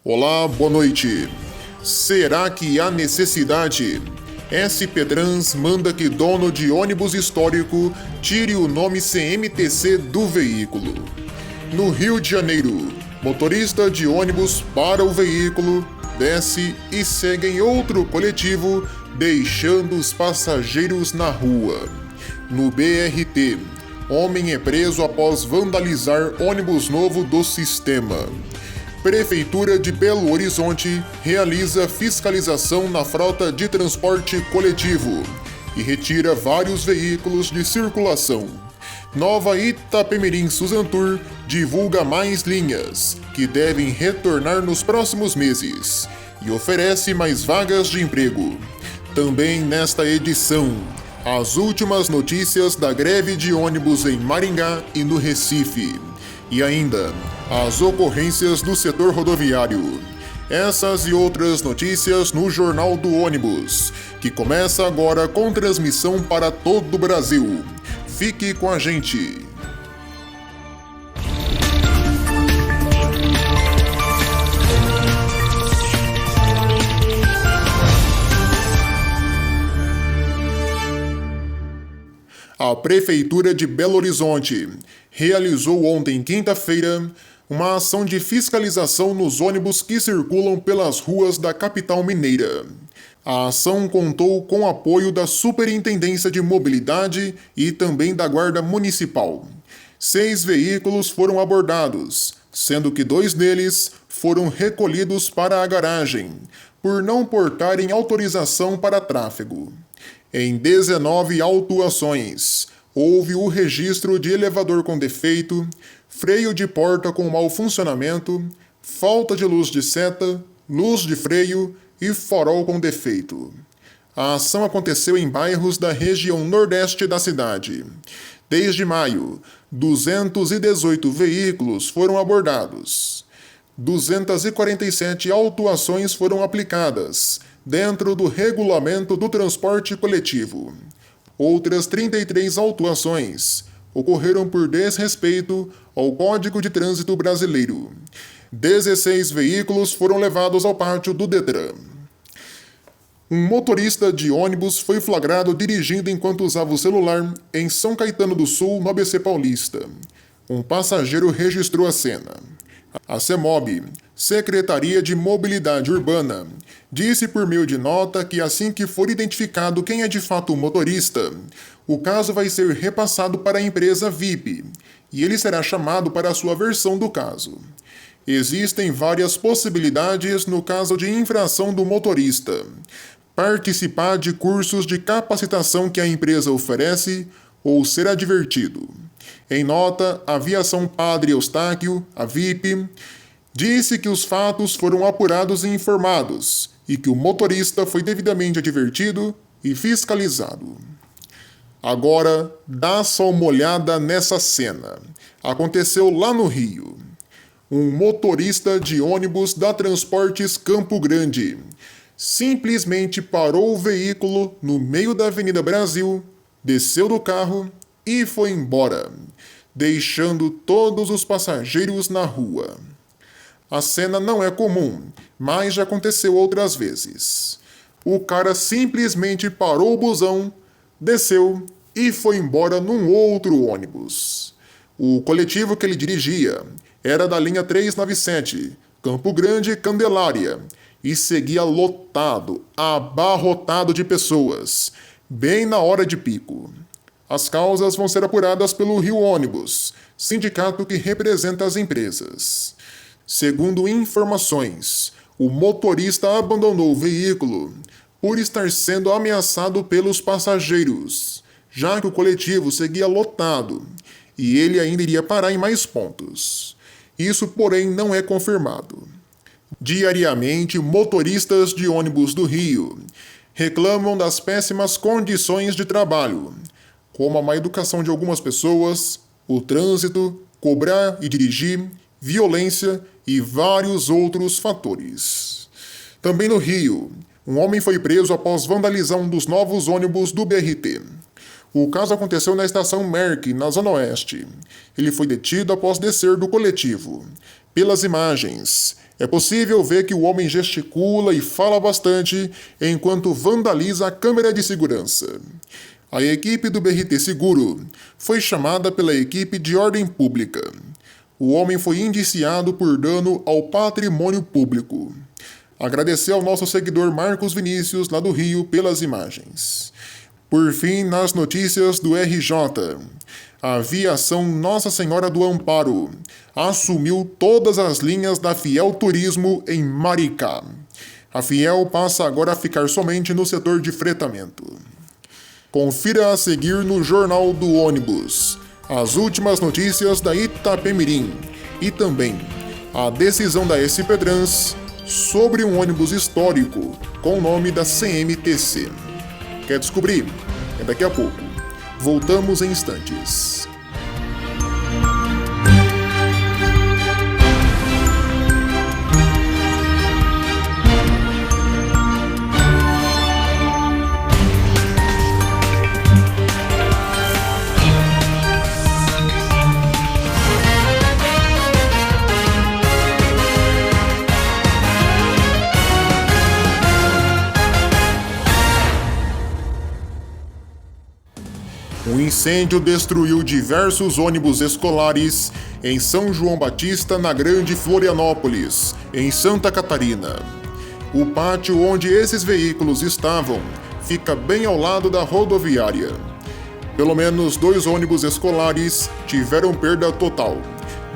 Olá, boa noite. Será que há necessidade? SP Trans manda que dono de ônibus histórico tire o nome CMTC do veículo. No Rio de Janeiro, motorista de ônibus para o veículo, desce e segue em outro coletivo, deixando os passageiros na rua. No BRT, homem é preso após vandalizar ônibus novo do sistema. Prefeitura de Belo Horizonte realiza fiscalização na frota de transporte coletivo e retira vários veículos de circulação. Nova Itapemirim Suzantur divulga mais linhas, que devem retornar nos próximos meses, e oferece mais vagas de emprego. Também nesta edição, as últimas notícias da greve de ônibus em Maringá e no Recife. E ainda, as ocorrências do setor rodoviário. Essas e outras notícias no Jornal do Ônibus, que começa agora com transmissão para todo o Brasil. Fique com a gente! A Prefeitura de Belo Horizonte realizou ontem, quinta-feira, uma ação de fiscalização nos ônibus que circulam pelas ruas da capital mineira. A ação contou com o apoio da Superintendência de Mobilidade e também da Guarda Municipal. 6 veículos foram abordados, sendo que 2 deles foram recolhidos para a garagem, por não portarem autorização para tráfego. Em 19 autuações, houve o registro de elevador com defeito, freio de porta com mau funcionamento, falta de luz de seta, luz de freio e farol com defeito. A ação aconteceu em bairros da região nordeste da cidade. Desde maio, 218 veículos foram abordados. 247 autuações foram aplicadas, dentro do regulamento do transporte coletivo. Outras 33 autuações ocorreram por desrespeito ao Código de Trânsito Brasileiro. 16 veículos foram levados ao pátio do Detran. Um motorista de ônibus foi flagrado dirigindo enquanto usava o celular em São Caetano do Sul, no ABC Paulista. Um passageiro registrou a cena. A CEMOB, Secretaria de Mobilidade Urbana, disse por meio de nota que assim que for identificado quem é de fato o motorista, o caso vai ser repassado para a empresa VIP e ele será chamado para a sua versão do caso. Existem várias possibilidades no caso de infração do motorista: participar de cursos de capacitação que a empresa oferece ou ser advertido. Em nota, a Aviação Padre Eustáquio, a VIP, disse que os fatos foram apurados e informados e que o motorista foi devidamente advertido e fiscalizado. Agora, dá só uma olhada nessa cena. Aconteceu lá no Rio. Um motorista de ônibus da Transportes Campo Grande simplesmente parou o veículo no meio da Avenida Brasil, desceu do carro e foi embora, deixando todos os passageiros na rua. A cena não é comum, mas já aconteceu outras vezes. O cara simplesmente parou o busão, desceu e foi embora num outro ônibus. O coletivo que ele dirigia era da linha 397, Campo Grande Candelária, e seguia lotado, abarrotado de pessoas, bem na hora de pico. As causas vão ser apuradas pelo Rio Ônibus, sindicato que representa as empresas. Segundo informações, o motorista abandonou o veículo por estar sendo ameaçado pelos passageiros, já que o coletivo seguia lotado e ele ainda iria parar em mais pontos. Isso, porém, não é confirmado. Diariamente, motoristas de ônibus do Rio reclamam das péssimas condições de trabalho, como a má educação de algumas pessoas, o trânsito, cobrar e dirigir, violência e vários outros fatores. Também no Rio, um homem foi preso após vandalizar um dos novos ônibus do BRT. O caso aconteceu na estação Merck, na Zona Oeste. Ele foi detido após descer do coletivo. Pelas imagens, É possível ver que o homem gesticula e fala bastante enquanto vandaliza a câmera de segurança. A equipe do BRT Seguro foi chamada pela equipe de ordem pública. O homem foi indiciado por dano ao patrimônio público. Agradeceu ao nosso seguidor Marcos Vinícius, lá do Rio, pelas imagens. Por fim, nas notícias do RJ, a aviação Nossa Senhora do Amparo assumiu todas as linhas da Fiel Turismo em Maricá. A Fiel passa agora a ficar somente no setor de fretamento. Confira a seguir no Jornal do Ônibus as últimas notícias da Itapemirim e também a decisão da SP Trans sobre um ônibus histórico com o nome da CMTC. Quer descobrir? É daqui a pouco. Voltamos em instantes. Um incêndio destruiu diversos ônibus escolares em São João Batista, na Grande Florianópolis, em Santa Catarina. O pátio onde esses veículos estavam fica bem ao lado da rodoviária. Pelo menos 2 ônibus escolares tiveram perda total,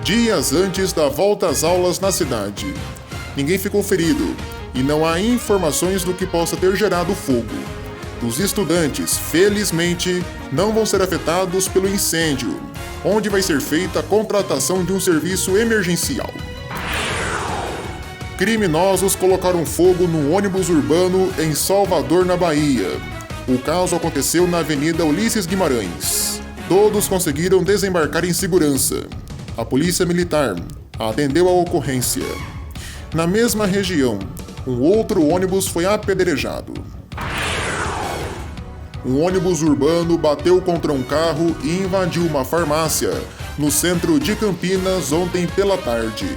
dias antes da volta às aulas na cidade. Ninguém ficou ferido e não há informações do que possa ter gerado o fogo. Os estudantes, felizmente, não vão ser afetados pelo incêndio, onde vai ser feita a contratação de um serviço emergencial. Criminosos colocaram fogo no ônibus urbano em Salvador, na Bahia. O caso aconteceu na Avenida Ulisses Guimarães. Todos conseguiram desembarcar em segurança. A Polícia Militar atendeu a ocorrência. Na mesma região, um outro ônibus foi apedrejado. Um ônibus urbano bateu contra um carro e invadiu uma farmácia no centro de Campinas ontem pela tarde.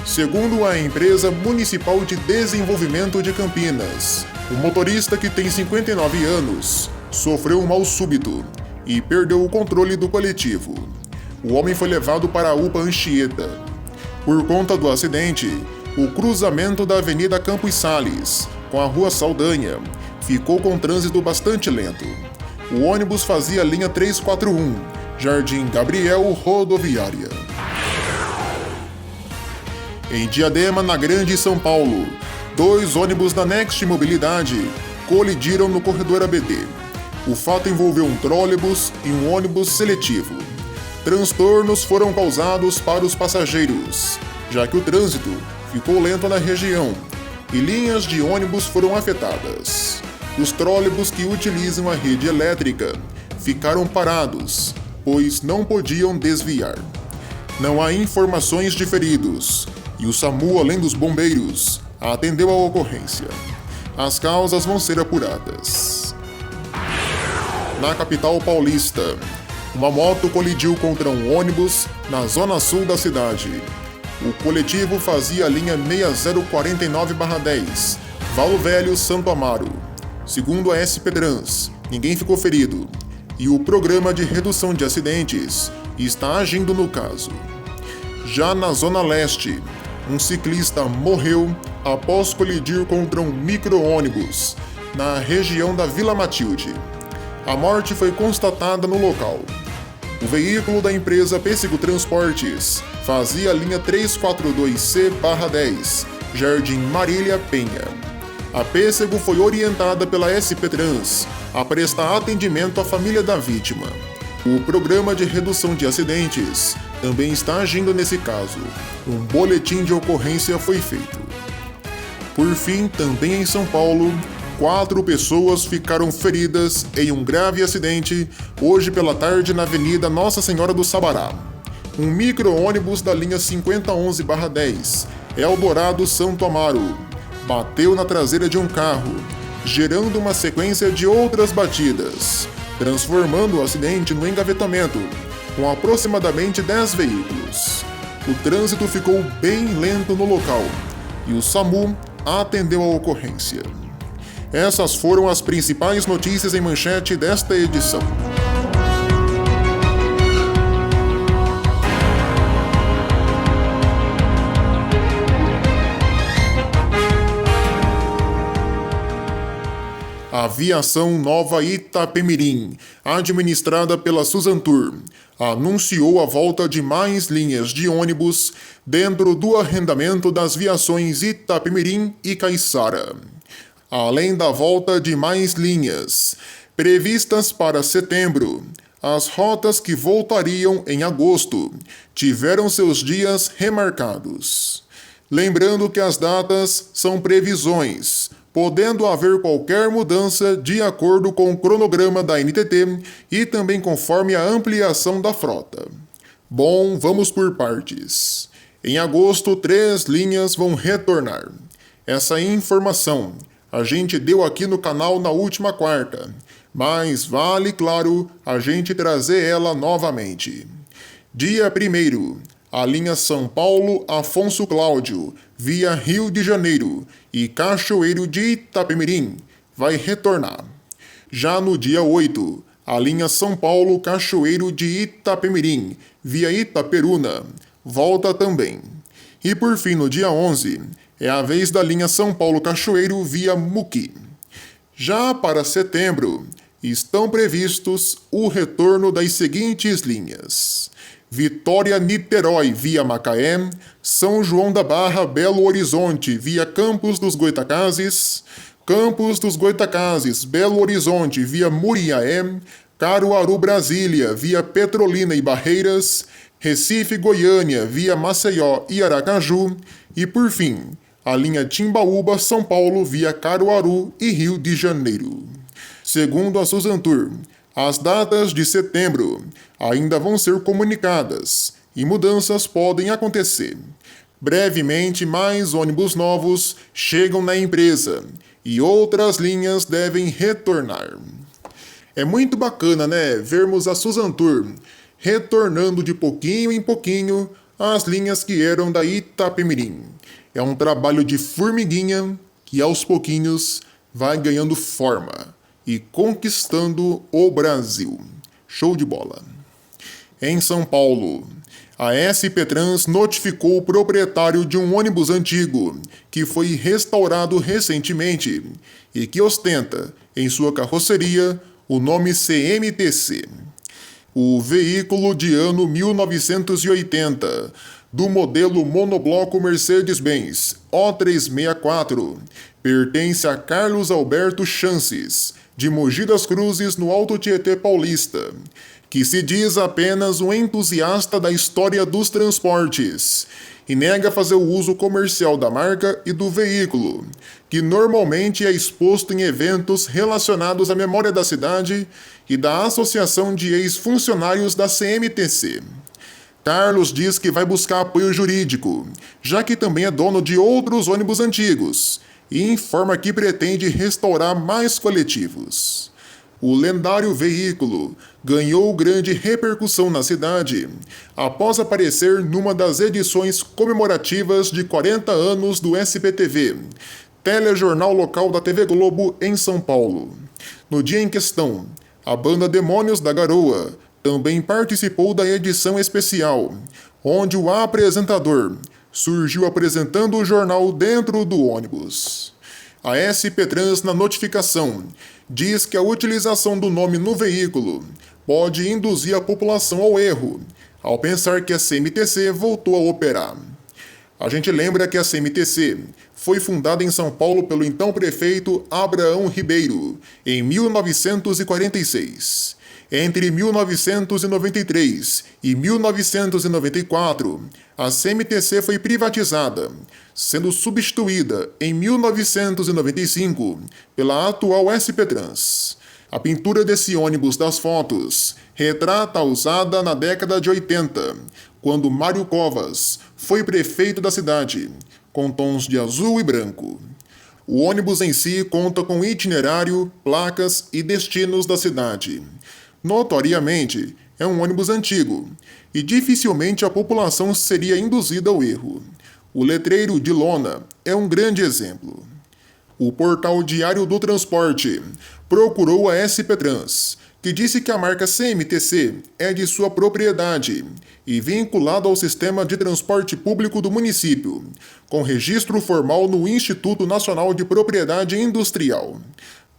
Segundo a Empresa Municipal de Desenvolvimento de Campinas, o motorista, que tem 59 anos, sofreu um mal súbito e perdeu o controle do coletivo. O homem foi levado para a UPA Anchieta. Por conta do acidente, o cruzamento da Avenida Campos Sales com a Rua Saldanha ficou com trânsito bastante lento. O ônibus fazia a linha 341, Jardim Gabriel Rodoviária. Em Diadema, na Grande São Paulo, 2 ônibus da Next Mobilidade colidiram no corredor ABD. O fato envolveu um trólebus e um ônibus seletivo. Transtornos foram causados para os passageiros, já que o trânsito ficou lento na região e linhas de ônibus foram afetadas. Os trólebus que utilizam a rede elétrica ficaram parados, pois não podiam desviar. Não há informações de feridos e o SAMU, além dos bombeiros, atendeu a ocorrência. As causas vão ser apuradas. Na capital paulista, uma moto colidiu contra um ônibus na zona sul da cidade. O coletivo fazia a linha 6049/10, Valo Velho, Santo Amaro. Segundo a SP Trans, ninguém ficou ferido e o Programa de Redução de Acidentes está agindo no caso. Já na Zona Leste, um ciclista morreu após colidir contra um micro-ônibus na região da Vila Matilde. A morte foi constatada no local. O veículo da empresa Pêssego Transportes fazia a linha 342C/10, Jardim Marília Penha. A Pêssego foi orientada pela SP Trans a prestar atendimento à família da vítima. O Programa de Redução de Acidentes também está agindo nesse caso. Um boletim de ocorrência foi feito. Por fim, também em São Paulo, 4 pessoas ficaram feridas em um grave acidente hoje pela tarde na Avenida Nossa Senhora do Sabará. Um micro-ônibus da linha 5011/10, Eldorado Santo Amaro, bateu na traseira de um carro, gerando uma sequência de outras batidas, transformando o acidente no engavetamento, com aproximadamente 10 veículos. O trânsito ficou bem lento no local, e o SAMU atendeu a ocorrência. Essas foram as principais notícias em manchete desta edição. Aviação Nova Itapemirim, administrada pela Suzantur, anunciou a volta de mais linhas de ônibus dentro do arrendamento das viações Itapemirim e Caiçara. Além da volta de mais linhas previstas para setembro, as rotas que voltariam em agosto tiveram seus dias remarcados. Lembrando que as datas são previsões, podendo haver qualquer mudança de acordo com o cronograma da NTT e também conforme a ampliação da frota. Bom, vamos por partes. Em agosto, 3 linhas vão retornar. Essa informação a gente deu aqui no canal na última quarta, mas vale, claro, a gente trazer ela novamente. Dia 1º, a linha São Paulo-Afonso Cláudio, via Rio de Janeiro e Cachoeiro de Itapemirim, vai retornar. Já no dia 8, a linha São Paulo-Cachoeiro de Itapemirim, via Itaperuna, volta também. E por fim, no dia 11, é a vez da linha São Paulo-Cachoeiro via Muqui. Já para setembro, estão previstos o retorno das seguintes linhas: Vitória-Niterói via Macaé, São João da Barra Belo Horizonte via Campos dos Goytacazes, Campos dos Goytacazes Belo Horizonte via Muriaé, Caruaru Brasília via Petrolina e Barreiras, Recife Goiânia via Maceió e Aracaju e por fim, a linha Timbaúba São Paulo via Caruaru e Rio de Janeiro. Segundo a Suzantur, as datas de setembro ainda vão ser comunicadas e mudanças podem acontecer. Brevemente, mais ônibus novos chegam na empresa e outras linhas devem retornar. É muito bacana, né, vermos a Suzantur retornando de pouquinho em pouquinho as linhas que eram da Itapemirim. É um trabalho de formiguinha que aos pouquinhos vai ganhando forma e conquistando o Brasil. Show de bola! Em São Paulo, a SP Trans notificou o proprietário de um ônibus antigo que foi restaurado recentemente e que ostenta em sua carroceria o nome CMTC. O veículo de ano 1980, do modelo monobloco Mercedes-Benz O364, pertence a Carlos Alberto Chances, de Mogi das Cruzes, no Alto Tietê Paulista, que se diz apenas um entusiasta da história dos transportes e nega fazer o uso comercial da marca e do veículo, que normalmente é exposto em eventos relacionados à memória da cidade e da Associação de Ex-Funcionários da CMTC. Carlos diz que vai buscar apoio jurídico, já que também é dono de outros ônibus antigos, e informa que pretende restaurar mais coletivos. O lendário veículo ganhou grande repercussão na cidade após aparecer numa das edições comemorativas de 40 anos do SBTV, telejornal local da TV Globo em São Paulo. No dia em questão, a banda Demônios da Garoa também participou da edição especial, onde o apresentador surgiu apresentando o jornal dentro do ônibus. A SP Trans, na notificação, diz que a utilização do nome no veículo pode induzir a população ao erro, ao pensar que a CMTC voltou a operar. A gente lembra que a CMTC foi fundada em São Paulo pelo então prefeito Abraão Ribeiro, em 1946. Entre 1993 e 1994, a CMTC foi privatizada, sendo substituída em 1995 pela atual SP Trans. A pintura desse ônibus das fotos retrata a usada na década de 80, quando Mário Covas foi prefeito da cidade, com tons de azul e branco. O ônibus em si conta com itinerário, placas e destinos da cidade. Notoriamente, é um ônibus antigo, e dificilmente a população seria induzida ao erro. O letreiro de lona é um grande exemplo. O portal Diário do Transporte procurou a SP Trans, que disse que a marca CMTC é de sua propriedade e vinculada ao sistema de transporte público do município, com registro formal no Instituto Nacional de Propriedade Industrial.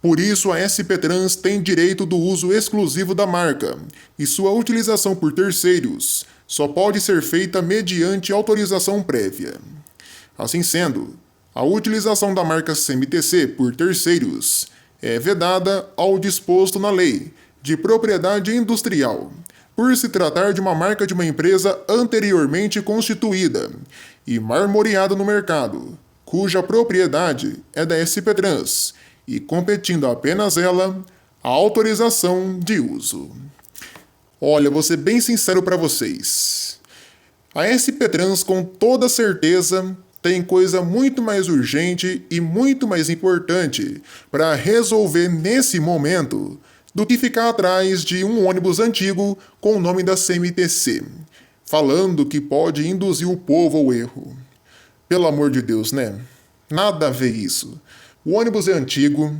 Por isso, a SP Trans tem direito do uso exclusivo da marca, e sua utilização por terceiros só pode ser feita mediante autorização prévia. Assim sendo, a utilização da marca CMTC por terceiros é vedada ao disposto na Lei de Propriedade Industrial, por se tratar de uma marca de uma empresa anteriormente constituída e marmoreada no mercado, cuja propriedade é da SP Trans, e competindo apenas ela, a autorização de uso. Olha, vou ser bem sincero para vocês. A SP Trans, com toda certeza, tem coisa muito mais urgente e muito mais importante para resolver nesse momento do que ficar atrás de um ônibus antigo com o nome da CMTC, falando que pode induzir o povo ao erro. Pelo amor de Deus, né? Nada a ver isso. O ônibus é antigo,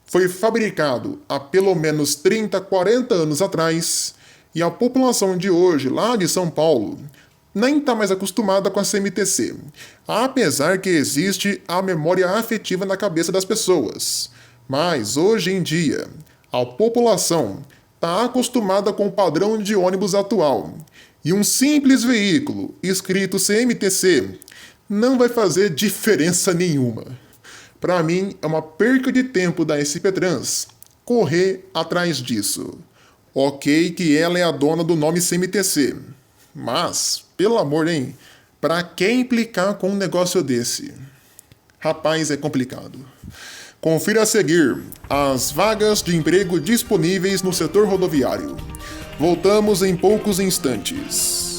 foi fabricado há pelo menos 30, 40 anos atrás, e a população de hoje, lá de São Paulo, nem está mais acostumada com a CMTC, apesar que existe a memória afetiva na cabeça das pessoas. Mas, hoje em dia, a população está acostumada com o padrão de ônibus atual, e um simples veículo escrito CMTC não vai fazer diferença nenhuma. Para mim, é uma perca de tempo da SP Trans correr atrás disso. Ok que ela é a dona do nome CMTC, mas, pelo amor, hein? Pra que implicar com um negócio desse? Rapaz, é complicado. Confira a seguir as vagas de emprego disponíveis no setor rodoviário. Voltamos em poucos instantes.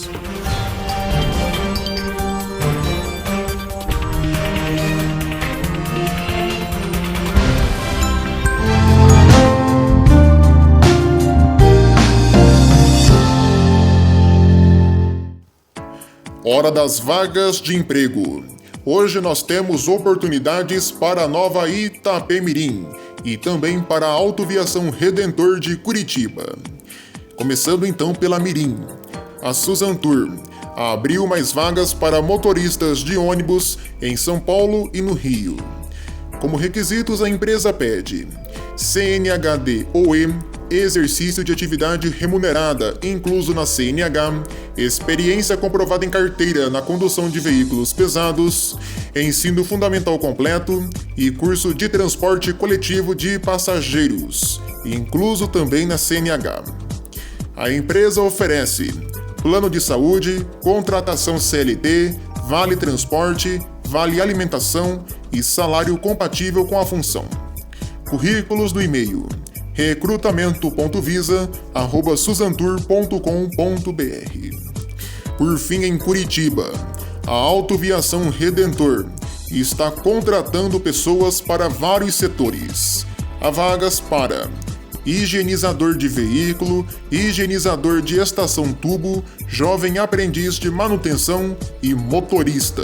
Hora das vagas de emprego. Hoje nós temos oportunidades para a Nova Itapemirim e também para a Autoviação Redentor de Curitiba. Começando então pela Mirim. A Suzantur abriu mais vagas para motoristas de ônibus em São Paulo e no Rio. Como requisitos, a empresa pede CNHD-OE, exercício de atividade remunerada, incluso na CNH, experiência comprovada em carteira na condução de veículos pesados, ensino fundamental completo e curso de transporte coletivo de passageiros, incluso também na CNH. A empresa oferece plano de saúde, contratação CLT, vale transporte, vale alimentação e salário compatível com a função. Currículos do e-mail recrutamento.visa@suzantur.com.br. Por fim, em Curitiba, a Autoviação Redentor está contratando pessoas para vários setores. Há vagas para higienizador de veículo, higienizador de estação tubo, jovem aprendiz de manutenção e motorista.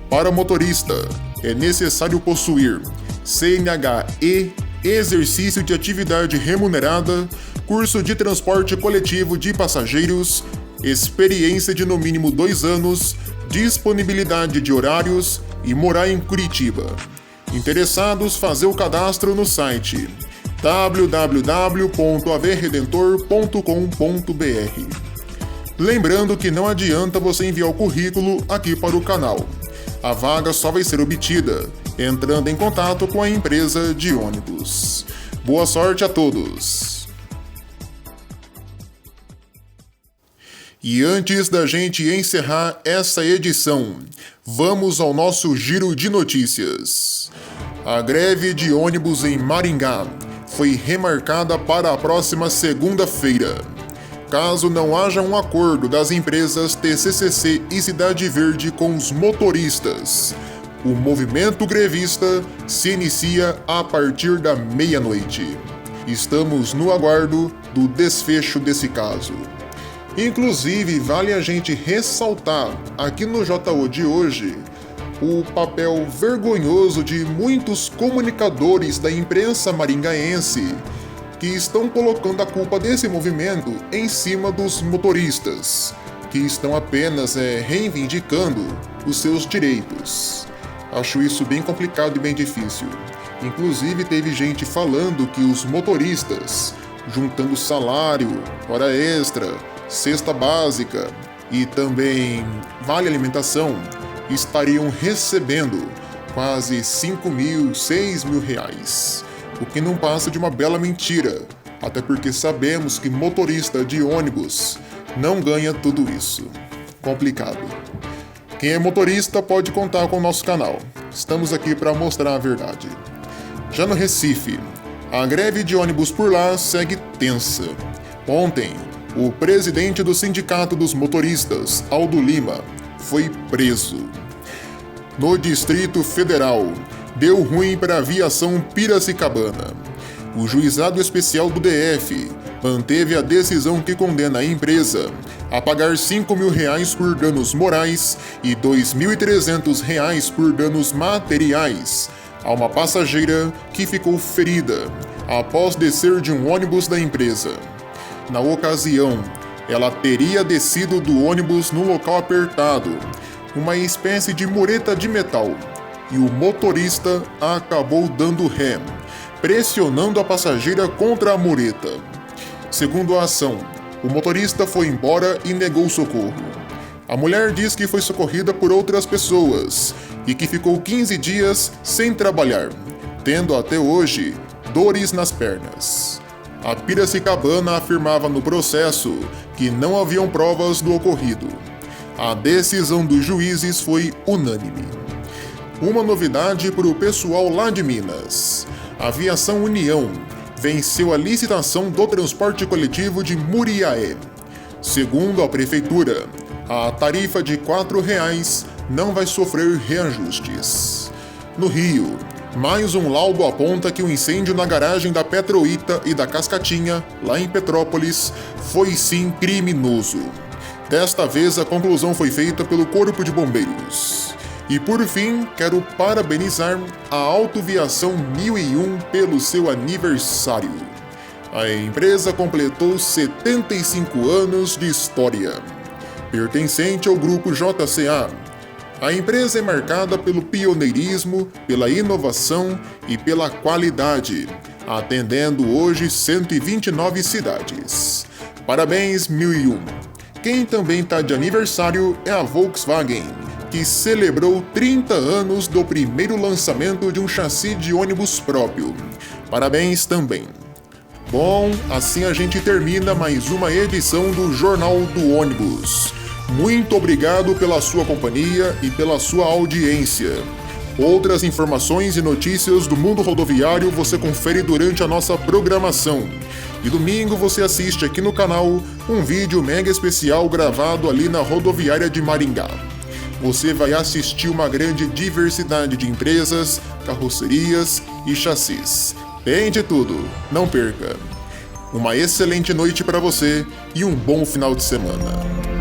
Para motorista, é necessário possuir CNH-E, exercício de atividade remunerada, curso de transporte coletivo de passageiros, experiência de no mínimo 2 anos, disponibilidade de horários e morar em Curitiba. Interessados, fazer o cadastro no site www.avredentor.com.br. Lembrando que não adianta você enviar o currículo aqui para o canal. A vaga só vai ser obtida entrando em contato com a empresa de ônibus. Boa sorte a todos! E antes da gente encerrar essa edição, vamos ao nosso giro de notícias. A greve de ônibus em Maringá foi remarcada para a próxima segunda-feira. Caso não haja um acordo das empresas TCCC e Cidade Verde com os motoristas, o movimento grevista se inicia a partir da meia-noite. Estamos no aguardo do desfecho desse caso. Inclusive, vale a gente ressaltar aqui no JO de hoje o papel vergonhoso de muitos comunicadores da imprensa maringaense que estão colocando a culpa desse movimento em cima dos motoristas, que estão apenas reivindicando os seus direitos. Acho isso bem complicado e bem difícil. Inclusive teve gente falando que os motoristas, juntando salário, hora extra, cesta básica e também vale alimentação, estariam recebendo quase 5 mil, 6 mil reais. O que não passa de uma bela mentira, até porque sabemos que motorista de ônibus não ganha tudo isso. Complicado. Quem é motorista pode contar com o nosso canal. Estamos aqui para mostrar a verdade. Já no Recife, a greve de ônibus por lá segue tensa. Ontem, o presidente do Sindicato dos Motoristas, Aldo Lima, foi preso. No Distrito Federal, deu ruim para a aviação Piracicabana. O Juizado Especial do DF manteve a decisão que condena a empresa a pagar R$ 5 mil por danos morais e R$ 2.300 por danos materiais a uma passageira que ficou ferida após descer de um ônibus da empresa. Na ocasião, ela teria descido do ônibus num local apertado, uma espécie de mureta de metal, e o motorista acabou dando ré, pressionando a passageira contra a mureta. Segundo a ação, o motorista foi embora e negou socorro. A mulher diz que foi socorrida por outras pessoas e que ficou 15 dias sem trabalhar, tendo até hoje dores nas pernas. A Piracicabana afirmava no processo que não haviam provas do ocorrido. A decisão dos juízes foi unânime. Uma novidade para o pessoal lá de Minas. A Aviação União venceu a licitação do transporte coletivo de Muriaé. Segundo a prefeitura, a tarifa de R$ 4,00 não vai sofrer reajustes. No Rio, mais um laudo aponta que o incêndio na garagem da Petroita e da Cascatinha, lá em Petrópolis, foi sim criminoso. Desta vez, a conclusão foi feita pelo Corpo de Bombeiros. E por fim, quero parabenizar a Autoviação 1001 pelo seu aniversário. A empresa completou 75 anos de história. Pertencente ao grupo JCA, a empresa é marcada pelo pioneirismo, pela inovação e pela qualidade, atendendo hoje 129 cidades. Parabéns 1001! Quem também está de aniversário é a Volkswagen, que celebrou 30 anos do primeiro lançamento de um chassi de ônibus próprio. Parabéns também. Bom, assim a gente termina mais uma edição do Jornal do Ônibus. Muito obrigado pela sua companhia e pela sua audiência. Outras informações e notícias do mundo rodoviário você confere durante a nossa programação. E domingo você assiste aqui no canal um vídeo mega especial gravado ali na rodoviária de Maringá. Você vai assistir uma grande diversidade de empresas, carrocerias e chassis. Tem de tudo, não perca! Uma excelente noite para você e um bom final de semana.